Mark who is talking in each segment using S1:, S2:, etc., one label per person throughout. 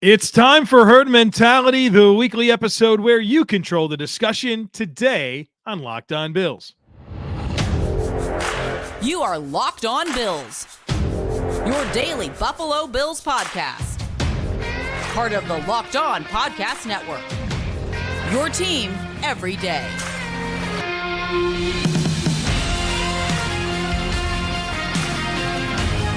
S1: It's time for Herd Mentality, the weekly episode where you control the discussion today on Locked On Bills.
S2: You are Locked On Bills, your daily Buffalo Bills podcast. Part of the Locked On Podcast Network, your team every day.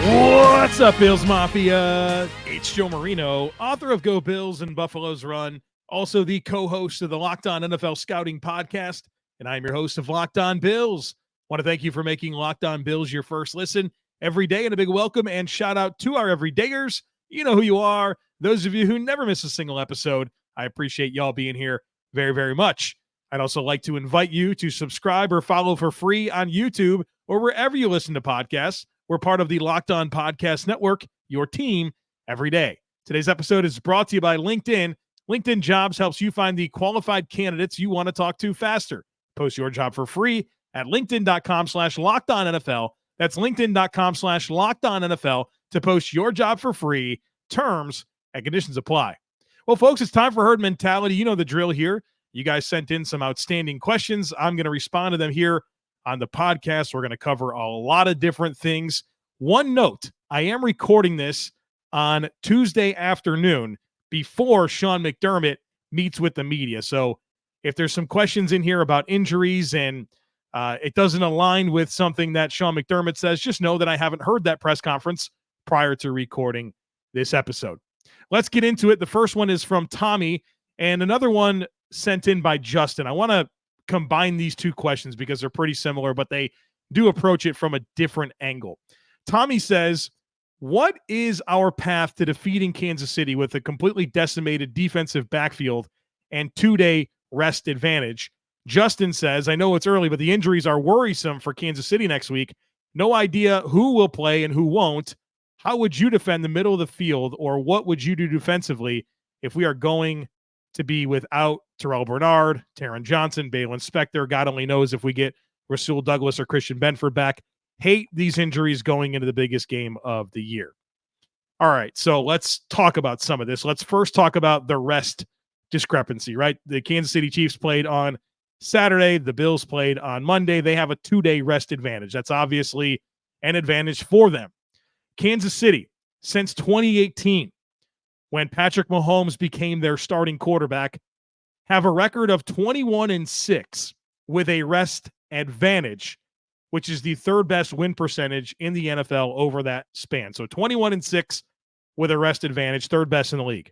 S1: What's up, Bills Mafia? It's Joe Marino, author of Go Bills and Buffalo's Run, also the co-host of the Locked On NFL Scouting Podcast, and I'm your host of Locked On Bills. Want to thank you for making Locked On Bills your first listen every day, and a big welcome and shout out to our everydayers. You know who you are. Those of you who never miss a single episode, I appreciate y'all being here very, very much. I'd also like to invite you to subscribe or follow for free on YouTube or wherever you listen to podcasts. We're part of the Locked On Podcast Network, your team every day. Today's episode is brought to you by LinkedIn. LinkedIn Jobs helps you find the qualified candidates you want to talk to faster. Post your job for free at linkedin.com/LockedOnNFL. That's linkedin.com/LockedOnNFL to post your job for free. Terms and conditions apply. Well, folks, it's time for Herd Mentality. You know the drill here. You guys sent in some outstanding questions. I'm going to respond to them here on the podcast. We're going to cover a lot of different things. One note, I am recording this on Tuesday afternoon before Sean McDermott meets with the media. So if there's some questions in here about injuries and it doesn't align with something that Sean McDermott says, just know that I haven't heard that press conference prior to recording this episode. Let's get into it. The first one is from Tommy and another one sent in by Justin. I want to combine these two questions because they're pretty similar, but they do approach it from a different angle. Tommy says, what is our path to defeating Kansas City with a completely decimated defensive backfield and 2-day rest advantage? Justin says, I know it's early, but the injuries are worrisome for Kansas City next week. No idea who will play and who won't. How would you defend the middle of the field, or what would you do defensively if we are going to be without Terrel Bernard, Taron Johnson, Balin Spector? God only knows if we get Rasul Douglas or Christian Benford back. Hate these injuries going into the biggest game of the year. All right, so let's talk about some of this. Let's first talk about the rest discrepancy, right? The Kansas City Chiefs played on Saturday. The Bills played on Monday. They have a 2-day rest advantage. That's obviously an advantage for them. Kansas City, since 2018, when Patrick Mahomes became their starting quarterback, have a record of 21-6 with a rest advantage, which is the third best win percentage in the NFL over that span. So 21-6 with a rest advantage, third best in the league.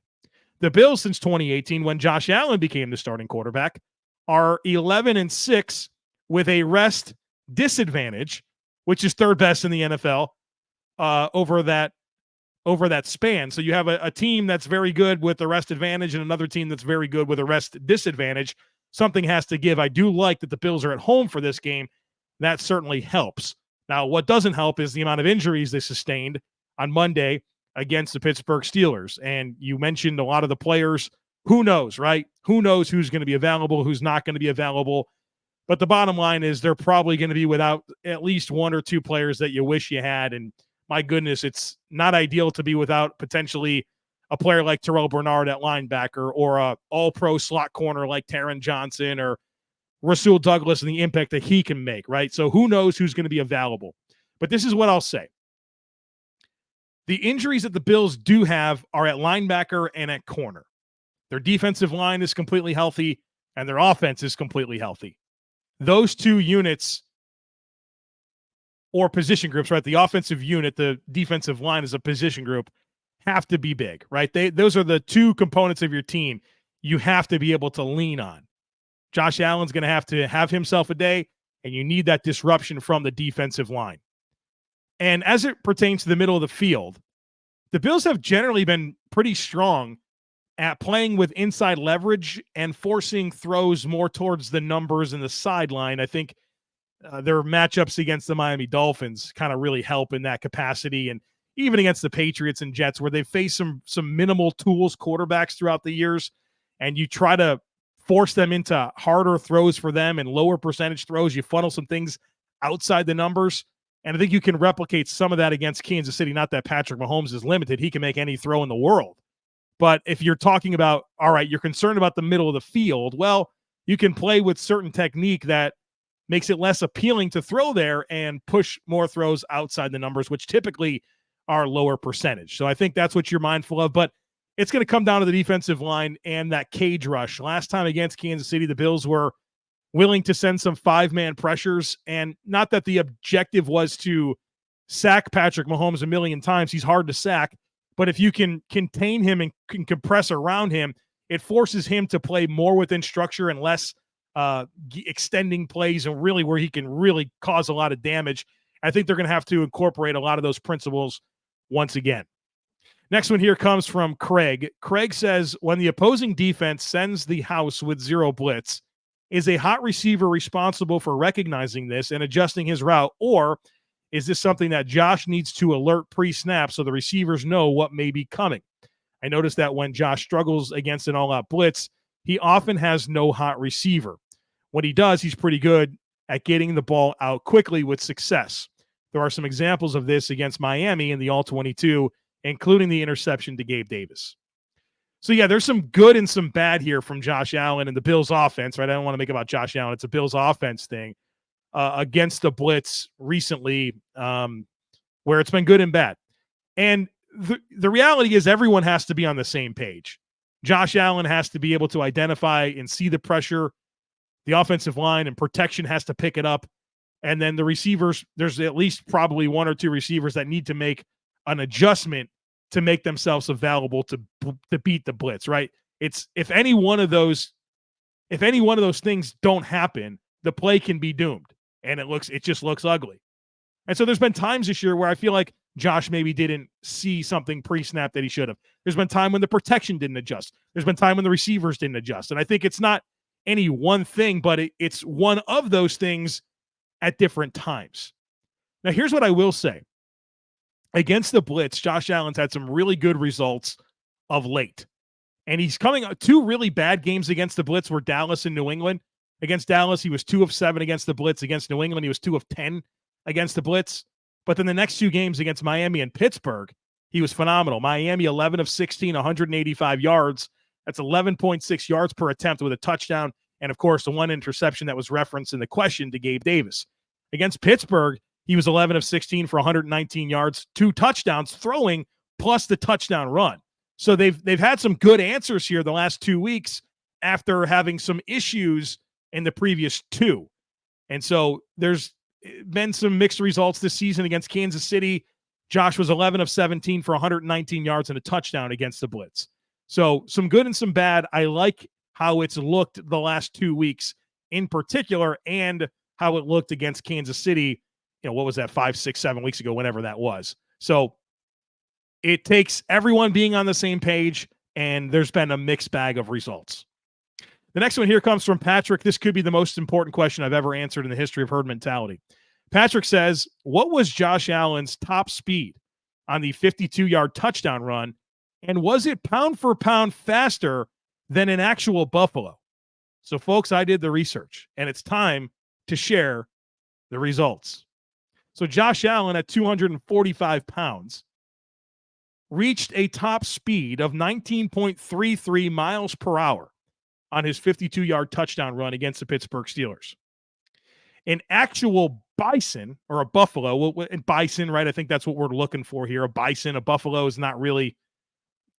S1: The Bills, since 2018, when Josh Allen became the starting quarterback, are 11-6 with a rest disadvantage, which is third best in the NFL over that span. So you have a team that's very good with the rest advantage and another team that's very good with a rest disadvantage. Something has to give. I do like that the Bills are at home for this game. That certainly helps. Now, what doesn't help is the amount of injuries they sustained on Monday against the Pittsburgh Steelers. And you mentioned a lot of the players. Who knows, right? Who knows who's going to be available, who's not going to be available. But the bottom line is they're probably going to be without at least one or two players that you wish you had. And my goodness, it's not ideal to be without potentially a player like Terrel Bernard at linebacker, or a all-pro slot corner like Taron Johnson, or Rasul Douglas and the impact that he can make, right? So who knows who's going to be available. But this is what I'll say. The injuries that the Bills do have are at linebacker and at corner. Their defensive line is completely healthy, and their offense is completely healthy. Those two units, or position groups, right? The offensive unit, the defensive line is a position group, have to be big, right? Those are the two components of your team you have to be able to lean on. Josh Allen's going to have himself a day, and you need that disruption from the defensive line. And as it pertains to the middle of the field, the Bills have generally been pretty strong at playing with inside leverage and forcing throws more towards the numbers and the sideline. I think their matchups against the Miami Dolphins kind of really help in that capacity, and even against the Patriots and Jets, where they've faced some minimal tools quarterbacks throughout the years, and you try to force them into harder throws for them and lower percentage throws. You funnel some things outside the numbers, and I think you can replicate some of that against Kansas City. Not that Patrick Mahomes is limited. He can make any throw in the world. But if you're talking about, all right, you're concerned about the middle of the field, well, you can play with certain technique that makes it less appealing to throw there and push more throws outside the numbers, which typically are lower percentage. So I think that's what you're mindful of. But it's going to come down to the defensive line and that cage rush. Last time against Kansas City, the Bills were willing to send some 5-man pressures. And not that the objective was to sack Patrick Mahomes a million times. He's hard to sack. But if you can contain him and can compress around him, it forces him to play more within structure and less extending plays and really where he can really cause a lot of damage. I think they're going to have to incorporate a lot of those principles once again. Next one here comes from Craig. Craig says, when the opposing defense sends the house with 0 blitz, is a hot receiver responsible for recognizing this and adjusting his route, or is this something that Josh needs to alert pre-snap so the receivers know what may be coming? I noticed that when Josh struggles against an all-out blitz, he often has no hot receiver. When he does, he's pretty good at getting the ball out quickly with success. There are some examples of this against Miami in the All-22, including the interception to Gabe Davis. So, yeah, there's some good and some bad here from Josh Allen and the Bills offense, right? I don't want to make it about Josh Allen. It's a Bills offense thing against the blitz recently where it's been good and bad. And the reality is everyone has to be on the same page. Josh Allen has to be able to identify and see the pressure. The offensive line and protection has to pick it up. And then the receivers, there's at least probably 1 or 2 receivers that need to make an adjustment to make themselves available to beat the blitz, right? It's if any one of those things don't happen, the play can be doomed and it just looks ugly. And so there's been times this year where I feel like Josh maybe didn't see something pre-snap that he should have. There's been time when the protection didn't adjust. There's been time when the receivers didn't adjust. And I think it's not any one thing, but it's one of those things at different times. Now, here's what I will say. Against the blitz, Josh Allen's had some really good results of late. And he's coming up 2 really bad games against the blitz were Dallas and New England. Against Dallas, he was 2 of 7 against the blitz. Against New England, he was 2 of 10 against the blitz. But then the next 2 games against Miami and Pittsburgh, he was phenomenal. Miami, 11 of 16, 185 yards. That's 11.6 yards per attempt with a touchdown. And, of course, the 1 interception that was referenced in the question to Gabe Davis. Against Pittsburgh, he was 11 of 16 for 119 yards, 2 touchdowns throwing, plus the touchdown run. So they've had some good answers here the last 2 weeks after having some issues in the previous 2. And so there's been some mixed results this season against Kansas City. Josh was 11 of 17 for 119 yards and a touchdown against the blitz. So some good and some bad. I like how it's looked the last 2 weeks in particular and how it looked against Kansas City. What was that, 5, 6, 7 weeks ago, whenever that was. So it takes everyone being on the same page, and there's been a mixed bag of results. The next one here comes from Patrick. This could be the most important question I've ever answered in the history of herd mentality. Patrick says, what was Josh Allen's top speed on the 52-yard touchdown run, and was it pound for pound faster than an actual Buffalo? So, folks, I did the research, and it's time to share the results. So Josh Allen at 245 pounds reached a top speed of 19.33 miles per hour on his 52-yard touchdown run against the Pittsburgh Steelers. An actual Bison or a Buffalo, and Bison, right? I think that's what we're looking for here. A Bison, a Buffalo is not really,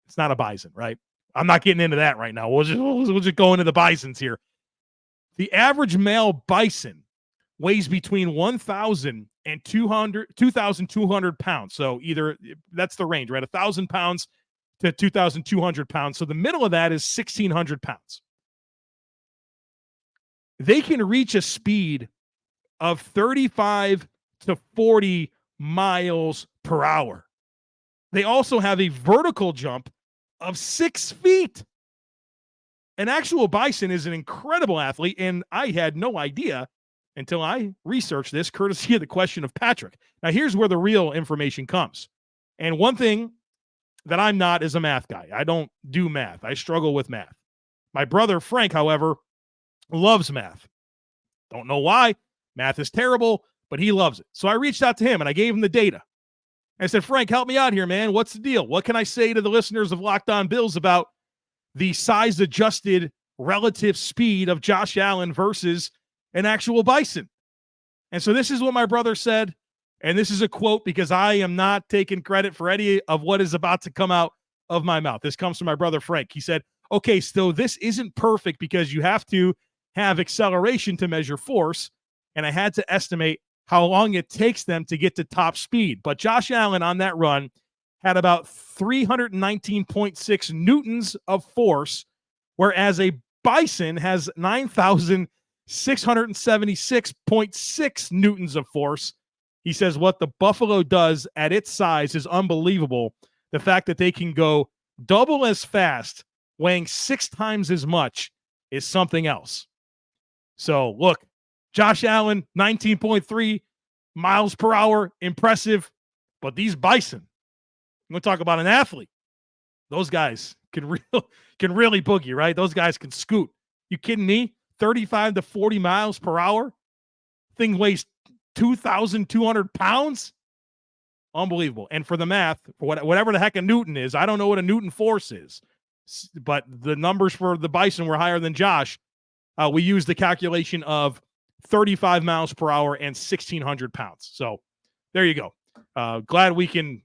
S1: it's not a Bison, right? I'm not getting into that right now. We'll just go into the Bisons here. The average male Bison weighs between 1,000 and 2,200 pounds. So either that's the range, right? 1,000 pounds to 2,200 pounds. So the middle of that is 1,600 pounds. They can reach a speed of 35 to 40 miles per hour. They also have a vertical jump of 6 feet. An actual Bison is an incredible athlete, and I had no idea until I researched this, courtesy of the question of Patrick. Now, here's where the real information comes. And one thing that I'm not is a math guy. I don't do math. I struggle with math. My brother, Frank, however, loves math. Don't know why. Math is terrible, but he loves it. So I reached out to him, and I gave him the data. I said, Frank, help me out here, man. What's the deal? What can I say to the listeners of Locked On Bills about the size-adjusted relative speed of Josh Allen versus an actual Bison? And so this is what my brother said, and this is a quote because I am not taking credit for any of what is about to come out of my mouth. This comes from my brother Frank. He said, okay, so this isn't perfect because you have to have acceleration to measure force, and I had to estimate how long it takes them to get to top speed. But Josh Allen on that run had about 319.6 newtons of force, whereas a Bison has 9,676.6 newtons of force. He says what the Buffalo does at its size is unbelievable. The fact that they can go double as fast, weighing 6 times as much, is something else. So, look, Josh Allen, 19.3 miles per hour, impressive. But these Bison, I'm going to talk about an athlete. Those guys can really boogie, right? Those guys can scoot. You kidding me? 35 to 40 miles per hour? Thing weighs 2,200 pounds? Unbelievable. And for the math, for whatever the heck a Newton is, I don't know what a Newton force is, but the numbers for the Bison were higher than Josh. We used the calculation of 35 miles per hour and 1,600 pounds. So there you go. Glad we can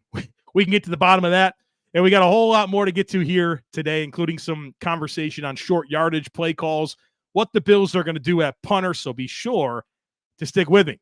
S1: get to the bottom of that. And we got a whole lot more to get to here today, including some conversation on short yardage play calls, what the Bills are going to do at punter. So be sure to stick with me.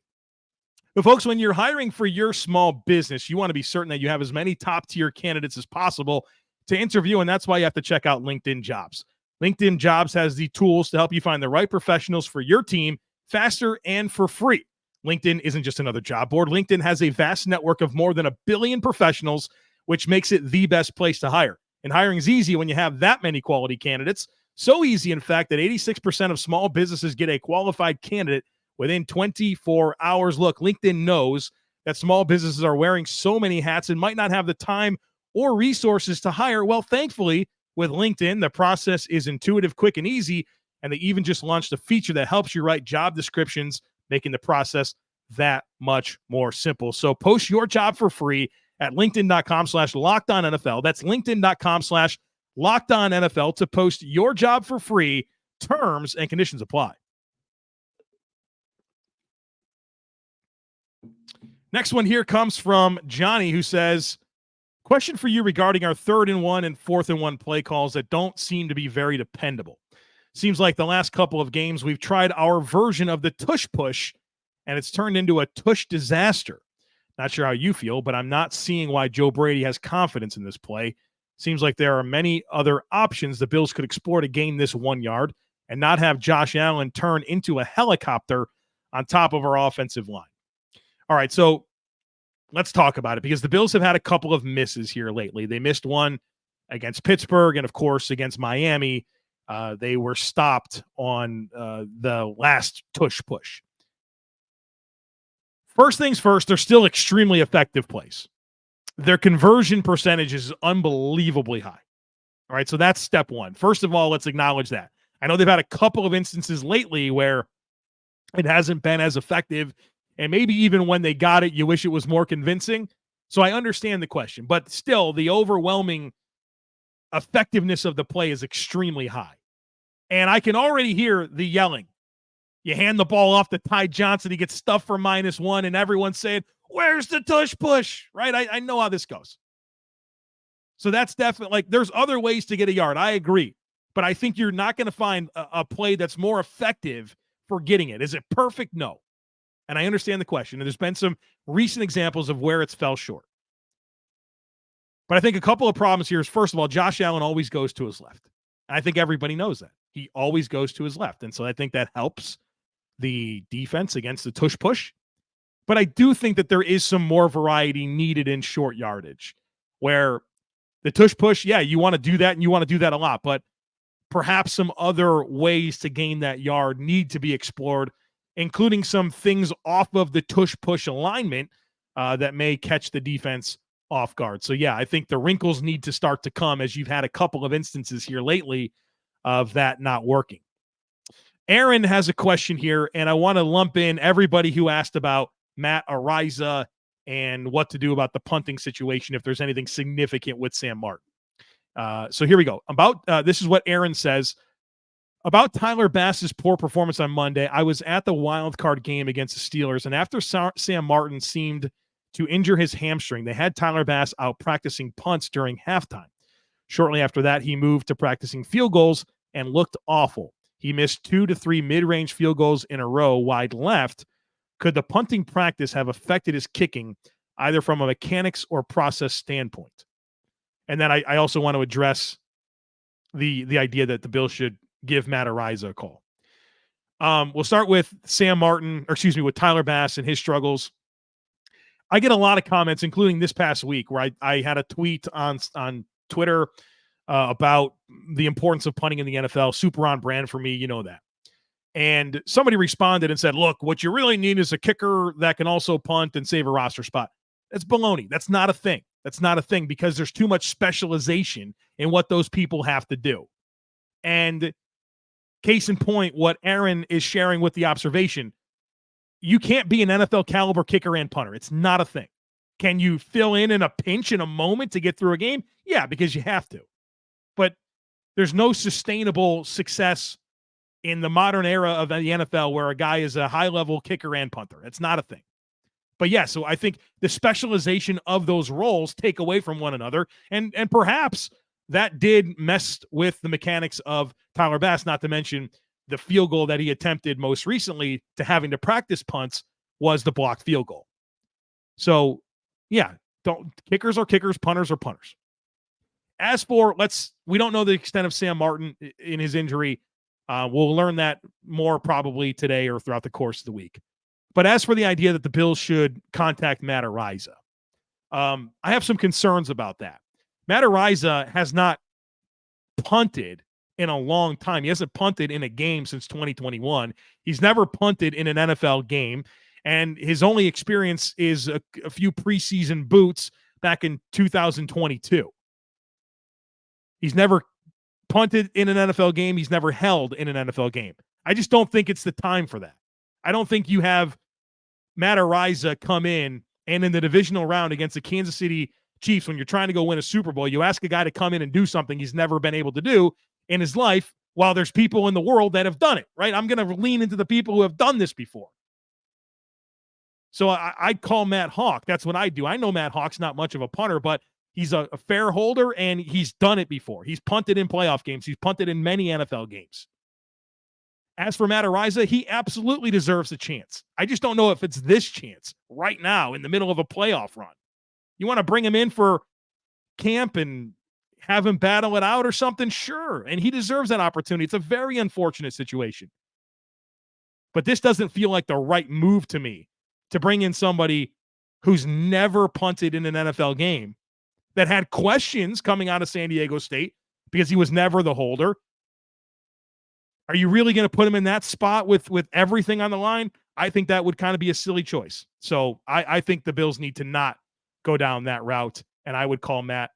S1: But folks, when you're hiring for your small business, you want to be certain that you have as many top-tier candidates as possible to interview, and that's why you have to check out LinkedIn Jobs. LinkedIn Jobs has the tools to help you find the right professionals for your team faster and for free. LinkedIn isn't just another job board. LinkedIn has a vast network of more than 1 billion professionals, which makes it the best place to hire. And hiring is easy when you have that many quality candidates. So easy, in fact, that 86% of small businesses get a qualified candidate within 24 hours. Look, LinkedIn knows that small businesses are wearing so many hats and might not have the time or resources to hire. Well, thankfully, with LinkedIn, the process is intuitive, quick, and easy, and they even just launched a feature that helps you write job descriptions, making the process that much more simple. So post your job for free at linkedin.com/LockedOnNFL. That's linkedin.com/LockedOnNFL to post your job for free. Terms and conditions apply. Next one here comes from Johnny, who says, question for you regarding our 3rd and 1 and 4th and 1 play calls that don't seem to be very dependable. Seems like the last couple of games we've tried our version of the tush push, and it's turned into a tush disaster. Not sure how you feel, but I'm not seeing why Joe Brady has confidence in this play. Seems like there are many other options the Bills could explore to gain this 1 yard and not have Josh Allen turn into a helicopter on top of our offensive line. All right, so let's talk about it because the Bills have had a couple of misses here lately. They missed one against Pittsburgh and, of course, against Miami. They were stopped on the last tush push. First things first, they're still extremely effective plays. Their conversion percentage is unbelievably high. All right, so that's step one. First of all, let's acknowledge that. I know they've had a couple of instances lately where it hasn't been as effective, and maybe even when they got it, you wish it was more convincing. So I understand the question, but still, the overwhelming effectiveness of the play is extremely high. And I can already hear the yelling. You hand the ball off to Ty Johnson, he gets stuffed for -1, and everyone's saying, where's the tush push? Right? I know how this goes. So that's definitely, like, there's other ways to get a yard. I agree. But I think you're not going to find a play that's more effective for getting it. Is it perfect? No. And I understand the question. And there's been some recent examples of where it's fell short. But I think a couple of problems here is, first of all, Josh Allen always goes to his left. And I think everybody knows that. He always goes to his left. And so I think that helps the defense against the tush push. But I do think that there is some more variety needed in short yardage, where the tush push, yeah, you want to do that, and you want to do that a lot. But perhaps some other ways to gain that yard need to be explored, including some things off of the tush push alignment that may catch the defense off guard. So, yeah, I think the wrinkles need to start to come, as you've had a couple of instances here lately of that not working. Aaron has a question here, and I want to lump in everybody who asked about Matt Araiza and what to do about the punting situation if there's anything significant with Sam Martin. So here we go. This is what Aaron says. About Tyler Bass's poor performance on Monday, I was at the wild card game against the Steelers, and after Sam Martin seemed to injure his hamstring, they had Tyler Bass out practicing punts during halftime. Shortly after that, he moved to practicing field goals and looked awful. He missed 2 to 3 mid-range field goals in a row wide left. Could the punting practice have affected his kicking, either from a mechanics or process standpoint? And then I also want to address the idea that the Bills should give Matt Araiza a call. We'll start with with Tyler Bass and his struggles. I get a lot of comments, including this past week, where I had a tweet on Twitter about the importance of punting in the NFL. Super on brand for me, you know that. And somebody responded and said, look, what you really need is a kicker that can also punt and save a roster spot. That's baloney. That's not a thing. That's not a thing because there's too much specialization in what those people have to do. And case in point, what Aaron is sharing with the observation, you can't be an NFL caliber kicker and punter. It's not a thing. Can you fill in a pinch in a moment to get through a game? Yeah, because you have to. But there's no sustainable success in the modern era of the NFL where a guy is a high-level kicker and punter. It's not a thing. But yeah, so I think the specialization of those roles take away from one another, and perhaps that did mess with the mechanics of Tyler Bass, not to mention the field goal that he attempted most recently to having to practice punts was the blocked field goal. So, yeah, kickers are kickers, punters are punters. As for, we don't know the extent of Sam Martin in his injury. We'll learn that more probably today or throughout the course of the week. But as for the idea that the Bills should contact Matt Araiza, I have some concerns about that. Matt Araiza has not punted in a long time. He hasn't punted in a game since 2021. He's never punted in an NFL game. And his only experience is a few preseason boots back in 2022. He's never punted in an NFL game. He's never held in an NFL game. I just don't think it's the time for that. I don't think you have Matt Araiza come in and in the divisional round against the Kansas City Chiefs, when you're trying to go win a Super Bowl, you ask a guy to come in and do something he's never been able to do in his life while there's people in the world that have done it, right? I'm going to lean into the people who have done this before. So I'd call Matt Hawk. That's what I do. I know Matt Hawk's not much of a punter, but he's a fair holder, and he's done it before. He's punted in playoff games. He's punted in many NFL games. As for Matt Araiza, he absolutely deserves a chance. I just don't know if it's this chance right now in the middle of a playoff run. You want to bring him in for camp and have him battle it out or something? Sure. And he deserves that opportunity. It's a very unfortunate situation. But this doesn't feel like the right move to me, to bring in somebody who's never punted in an NFL game, that had questions coming out of San Diego State because he was never the holder. Are you really going to put him in that spot with everything on the line? I think that would kind of be a silly choice. So I think the Bills need to not go down that route, and I would call Matt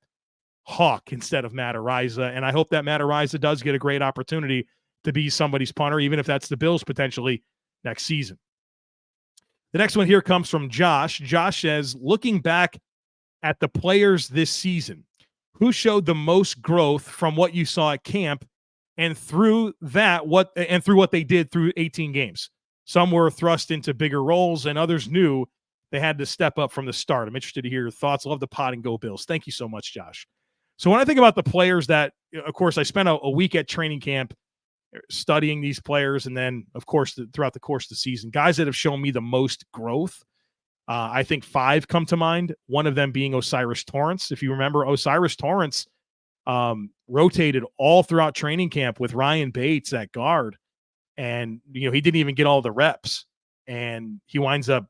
S1: Hawk instead of Matt Araiza. And I hope that Matt Araiza does get a great opportunity to be somebody's punter, even if that's the Bills potentially next season. The next one here comes from Josh. Josh says, looking back at the players this season, who showed the most growth from what you saw at camp and through what they did through 18 games? Some were thrust into bigger roles and others knew they had to step up from the start. I'm interested to hear your thoughts. Love the pod and go Bills. Thank you so much, Josh. So when I think about the players that, of course, I spent a week at training camp studying these players, and then, of course, throughout the course of the season, guys that have shown me the most growth, I think 5 come to mind, one of them being O'Cyrus Torrence. If you remember, O'Cyrus Torrence rotated all throughout training camp with Ryan Bates at guard, and he didn't even get all the reps, and he winds up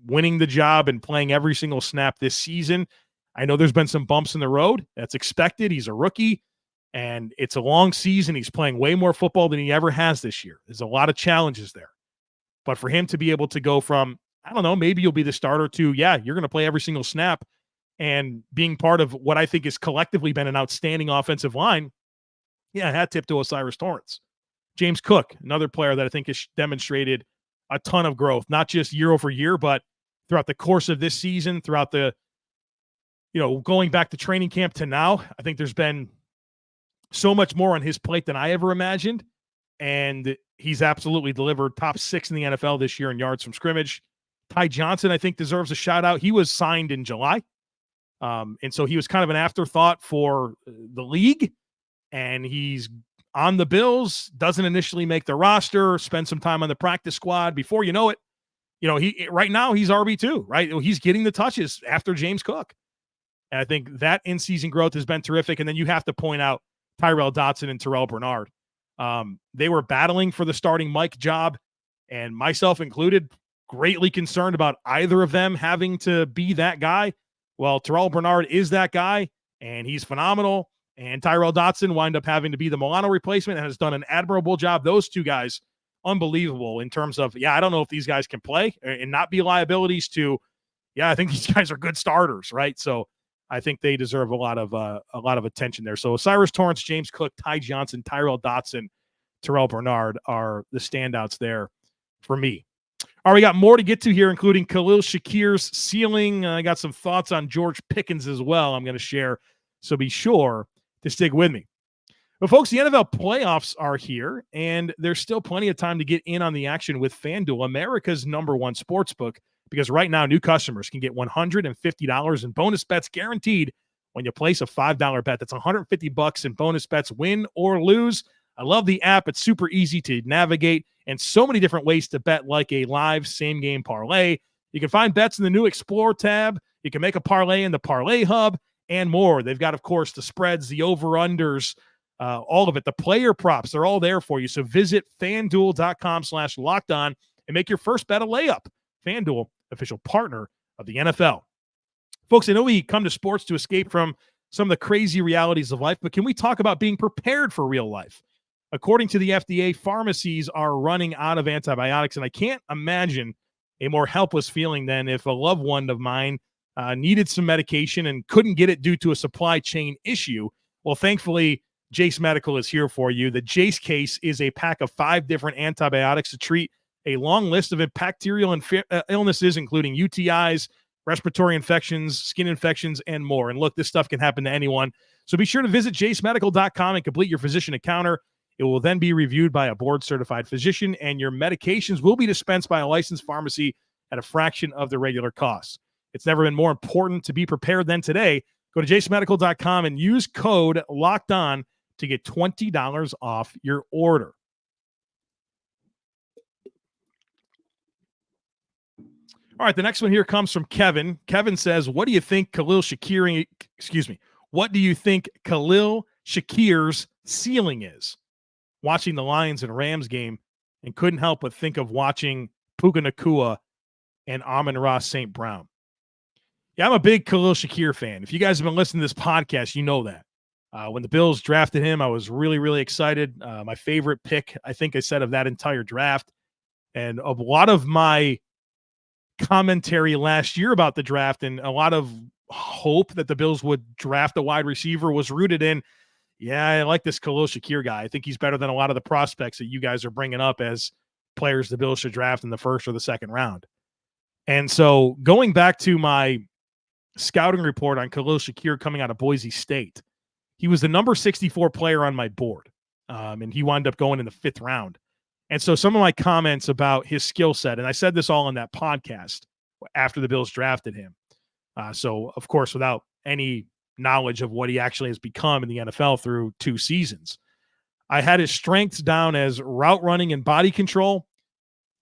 S1: winning the job and playing every single snap this season. I know there's been some bumps in the road. That's expected. He's a rookie, and it's a long season. He's playing way more football than he ever has this year. There's a lot of challenges there. But for him to be able to go from, I don't know, maybe you'll be the starter to, yeah, you're going to play every single snap, and being part of what I think has collectively been an outstanding offensive line, yeah, hat tip to O'Cyrus Torrence. James Cook, another player that I think has demonstrated a ton of growth, not just year over year, but throughout the course of this season, throughout the, going back to training camp to now. I think there's been so much more on his plate than I ever imagined. And he's absolutely delivered. Top 6 in the NFL this year in yards from scrimmage. Ty Johnson, I think, deserves a shout out. He was signed in July. And so he was kind of an afterthought for the league. And he's on the Bills, doesn't initially make the roster, spend some time on the practice squad. Before you know it, right now he's RB2, right? He's getting the touches after James Cook. And I think that in-season growth has been terrific. And then you have to point out Tyrel Dodson and Terrel Bernard. They were battling for the starting Mike job, and myself included, greatly concerned about either of them having to be that guy. Well, Terrel Bernard is that guy, and he's phenomenal. And Tyrel Dodson wind up having to be the Milano replacement and has done an admirable job. Those two guys, unbelievable in terms of, I don't know if these guys can play and not be liabilities to, I think these guys are good starters, right? So I think they deserve a lot of attention there. So Cyrus Torrence, James Cook, Ty Johnson, Tyrel Dodson, Terrel Bernard are the standouts there for me. All right, we got more to get to here, including Khalil Shakir's ceiling. I got some thoughts on George Pickens as well I'm going to share, so be sure to stick with me. But folks, the NFL playoffs are here, and there's still plenty of time to get in on the action with FanDuel, America's number one sportsbook, because right now new customers can get $150 in bonus bets guaranteed when you place a $5 bet. That's $150 in bonus bets, win or lose. I love the app. It's super easy to navigate and so many different ways to bet, like a live same-game parlay. You can find bets in the new Explore tab. You can make a parlay in the Parlay Hub and more. They've got, of course, the spreads, the over-unders, all of it. The player props, they're all there for you. So visit FanDuel.com/lockedon and make your first bet a layup. FanDuel, official partner of the NFL. Folks, I know we come to sports to escape from some of the crazy realities of life, but can we talk about being prepared for real life? According to the FDA, pharmacies are running out of antibiotics, and I can't imagine a more helpless feeling than if a loved one of mine needed some medication and couldn't get it due to a supply chain issue. Well, thankfully, Jace Medical is here for you. The Jace case is a pack of 5 different antibiotics to treat a long list of bacterial illnesses, including UTIs, respiratory infections, skin infections, and more. And look, this stuff can happen to anyone. So be sure to visit jacemedical.com and complete your physician encounter. It will then be reviewed by a board-certified physician, and your medications will be dispensed by a licensed pharmacy at a fraction of the regular cost. It's never been more important to be prepared than today. Go to jacemedical.com and use code LOCKEDON to get $20 off your order. All right, the next one here comes from Kevin. Kevin says, what do you think Khalil Shakir's ceiling is? Watching the Lions and Rams game and couldn't help but think of watching Puka Nacua and Amon-Ra St. Brown. Yeah, I'm a big Khalil Shakir fan. If you guys have been listening to this podcast, you know that. When the Bills drafted him, I was really, really excited. My favorite pick, I think I said, of that entire draft. And a lot of my commentary last year about the draft and a lot of hope that the Bills would draft a wide receiver was rooted in, I like this Khalil Shakir guy. I think he's better than a lot of the prospects that you guys are bringing up as players the Bills should draft in the first or the second round. And so going back to my scouting report on Khalil Shakir coming out of Boise State, he was the number 64 player on my board, and he wound up going in the 5th round. And so some of my comments about his skill set, and I said this all in that podcast after the Bills drafted him. So, of course, without any knowledge of what he actually has become in the NFL through 2 seasons. I had his strengths down as route running and body control,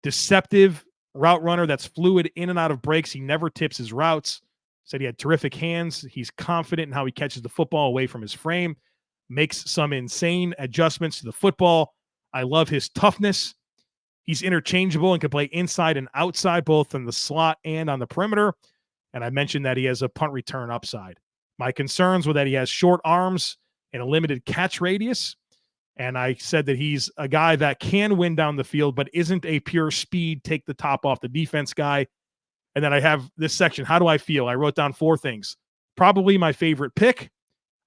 S1: deceptive route runner that's fluid in and out of breaks. He never tips his routes. Said he had terrific hands. He's confident in how he catches the football away from his frame, makes some insane adjustments to the football. I love his toughness. He's interchangeable and can play inside and outside, both in the slot and on the perimeter. And I mentioned that he has a punt return upside. My concerns were that he has short arms and a limited catch radius. And I said that he's a guy that can win down the field, but isn't a pure speed, take the top off the defense guy. And then I have this section. How do I feel? I wrote down 4 things. Probably my favorite pick.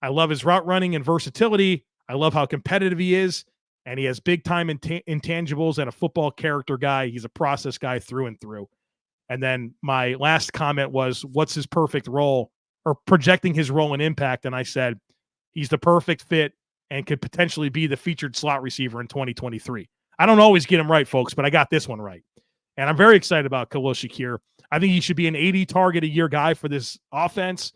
S1: I love his route running and versatility. I love how competitive he is. And he has big time intangibles and a football character guy. He's a process guy through and through. And then my last comment was, what's his perfect role, or projecting his role and impact? And I said, he's the perfect fit and could potentially be the featured slot receiver in 2023. I don't always get him right, folks, but I got this one right. And I'm very excited about Khalil Shakir. I think he should be an 80 target a year guy for this offense,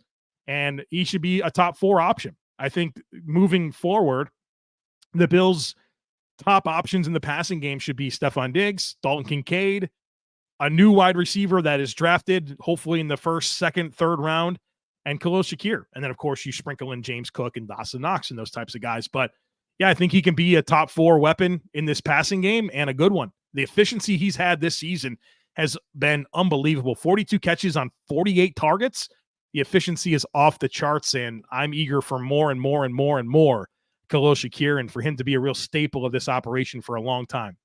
S1: and he should be a top 4 option. I think moving forward, the Bills' top options in the passing game should be Stefon Diggs, Dalton Kincaid, a new wide receiver that is drafted hopefully in the first, second, third round, and Khalil Shakir. And then, of course, you sprinkle in James Cook and Dawson Knox and those types of guys. But, yeah, I think he can be a top 4 weapon in this passing game, and a good one. The efficiency he's had this season has been unbelievable. 42 catches on 48 targets. The efficiency is off the charts, and I'm eager for more and more and more and more Khalil Shakir, and for him to be a real staple of this operation for a long time.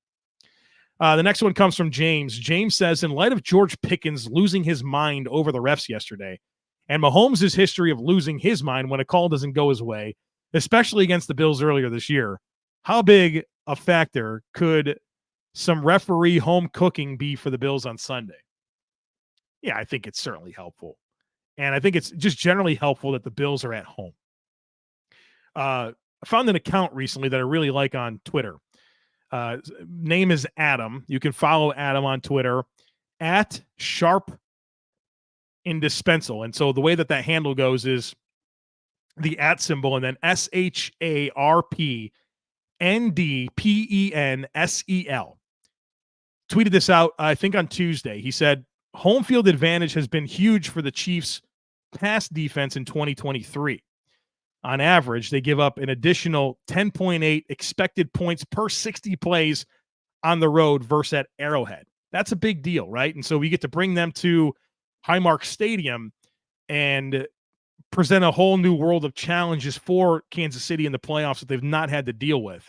S1: The next one comes from James. James says, in light of George Pickens losing his mind over the refs yesterday, and Mahomes' history of losing his mind when a call doesn't go his way, especially against the Bills earlier this year, how big a factor could some referee home cooking be for the Bills on Sunday? Yeah, I think it's certainly helpful. And I think it's just generally helpful that the Bills are at home. I found an account recently that I really like on Twitter. Name is Adam. You can follow Adam on Twitter at Sharp Indispensable. And so the way that handle goes is the at symbol and then SHARPNDPENSEL. Tweeted this out, I think, on Tuesday. He said, home field advantage has been huge for the Chiefs' pass defense in 2023. On average, they give up an additional 10.8 expected points per 60 plays on the road versus at Arrowhead. That's a big deal, right? And so we get to bring them to Highmark Stadium and present a whole new world of challenges for Kansas City in the playoffs that they've not had to deal with.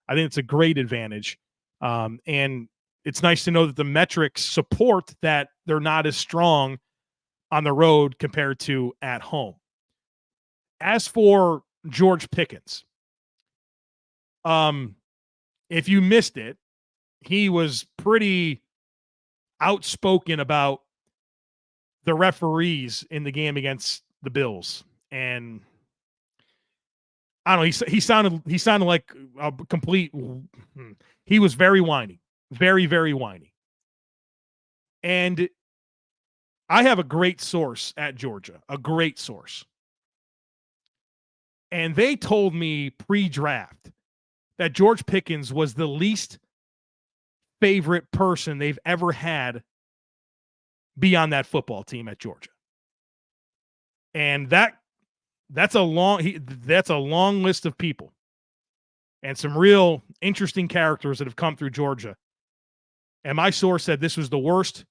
S1: I think it's a great advantage. And it's nice to know that the metrics support that they're not as strong on the road compared to at home. As for George Pickens, if you missed it, he was pretty outspoken about the referees in the game against the Bills. And I don't know, he sounded like a complete, he was very whiny, very, very whiny. And I have a great source at Georgia, a great source. And they told me pre-draft that George Pickens was the least favorite person they've ever had be on that football team at Georgia. And that's a long list of people and some real interesting characters that have come through Georgia. And my source said this was the worst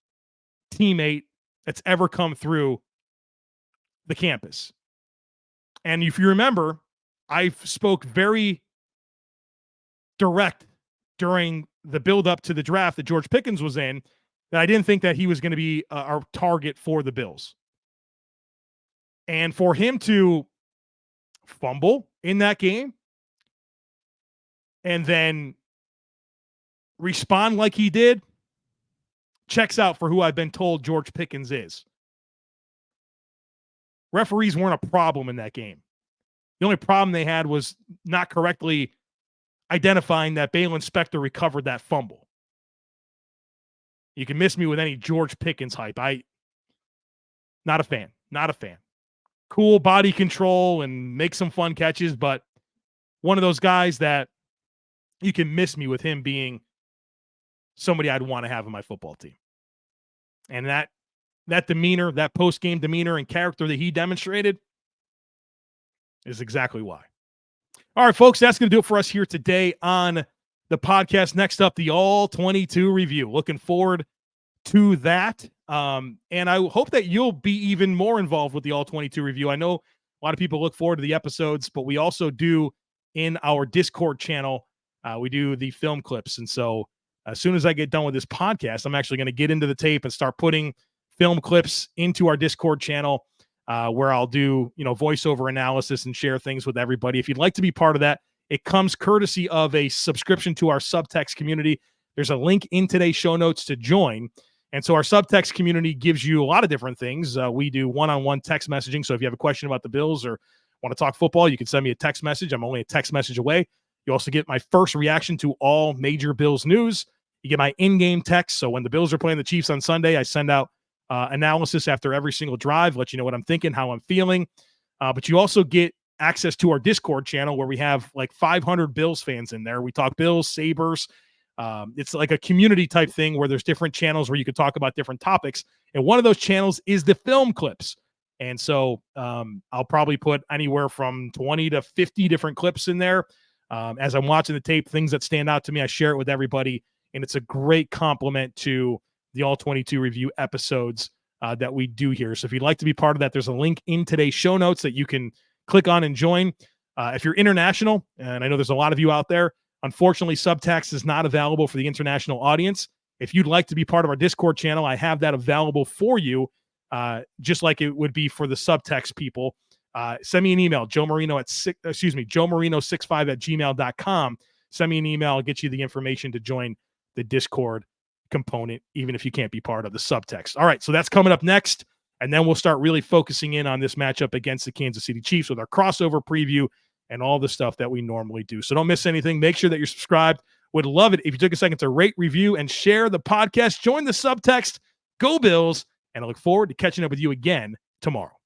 S1: teammate that's ever come through the campus. And if you remember, I spoke very direct during the build-up to the draft that George Pickens was in, that I didn't think that he was going to be our target for the Bills. And for him to fumble in that game and then respond like he did checks out for who I've been told George Pickens is. Referees weren't a problem in that game. The only problem they had was not correctly identifying that Balin Spector recovered that fumble. You can miss me with any George Pickens hype. Not a fan. Cool body control and make some fun catches, but one of those guys that you can miss me with him being somebody I'd want to have on my football team. And that demeanor, that post-game demeanor and character that he demonstrated is exactly why. All right, folks, that's going to do it for us here today on the podcast. Next up, the All-22 review. Looking forward to that. And I hope that you'll be even more involved with the All-22 review. I know a lot of people look forward to the episodes, but we also do in our Discord channel, we do the film clips. And so as soon as I get done with this podcast, I'm actually going to get into the tape and start putting film clips into our Discord channel where I'll do, voiceover analysis and share things with everybody. If you'd like to be part of that, it comes courtesy of a subscription to our subtext community. There's a link in today's show notes to join. And so our subtext community gives you a lot of different things. We do one-on-one text messaging. So if you have a question about the Bills or want to talk football, you can send me a text message. I'm only a text message away. You also get my first reaction to all major Bills news. You get my in-game text. So when the Bills are playing the Chiefs on Sunday, I send out analysis after every single drive, let you know what I'm thinking, how I'm feeling. But you also get access to our Discord channel where we have like 500 Bills fans in there. We talk Bills, Sabres. It's like a community type thing where there's different channels where you can talk about different topics. And one of those channels is the film clips. And so I'll probably put anywhere from 20 to 50 different clips in there. As I'm watching the tape, things that stand out to me, I share it with everybody. And it's a great compliment to the All 22 review episodes that we do here. So if you'd like to be part of that, there's a link in today's show notes that you can click on and join. If you're international, and I know there's a lot of you out there, unfortunately, subtext is not available for the international audience. If you'd like to be part of our Discord channel, I have that available for you, just like it would be for the subtext people. Send me an email, joemarino65@gmail.com. Send me an email. I'll get you the information to join the Discord component, even if you can't be part of the subtext. All right, so that's coming up next. And then we'll start really focusing in on this matchup against the Kansas City Chiefs with our crossover preview and all the stuff that we normally do. So don't miss anything. Make sure that you're subscribed. Would love it if you took a second to rate, review, and share the podcast. Join the subtext. Go Bills. And I look forward to catching up with you again tomorrow.